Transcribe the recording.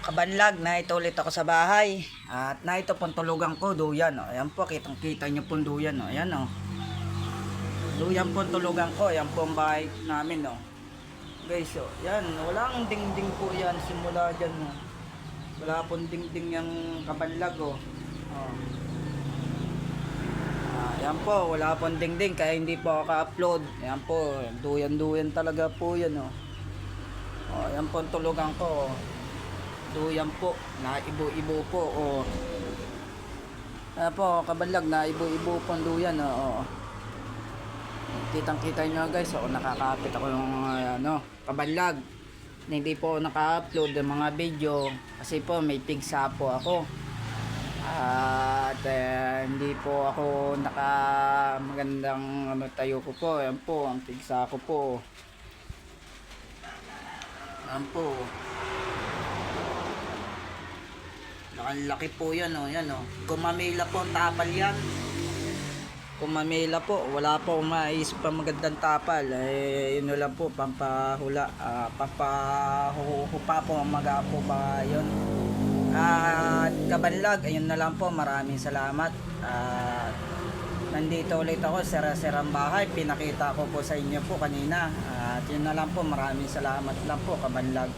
Kabanlag, na ito ulit ako sa bahay. At na ito pong tulugan ko, duyan. O. Ayan po, kitang kita nyo pong duyan. O. Ayan o. Duyan pong tulugan ko. Ayan po ang bahay namin. O. Guys, o. Yan, walang dingding po yan. Simula dyan. O. Wala pong dingding yung kabanlag. O. O. Ayan po, wala pong dingding. Kaya hindi po ako ka-upload. Ayan po, duyan-duyan talaga po yan. O. O. Ayan po ang tulugan ko. O. Duyan po, na ibo-ibo po. Oh. Ayan po, kabanlag, na ibo-ibo po ang duyan. Oh. Kitang-kita nyo guys, oh, nakakapit ako ng kabanlag. Hindi po naka-upload ng mga video kasi po may pigsa po ako. At hindi po ako magandang tayo ko po. Ayan po, ang pigsa ko po. Ayan po. Ang laki po yan, oh. Yan, oh. Kung mamila po ang tapal yan. Kung mamila po, wala po akong maisip pa magandang tapal. Yun lang po, pampahula. Pampahupa po, magapo ba yun. At kabanlag, ayun na lang po. Maraming salamat. Nandito ulit ako, sera-serang bahay. Pinakita ko po sa inyo po kanina. At yun na lang po, maraming salamat lang po, kabanlag.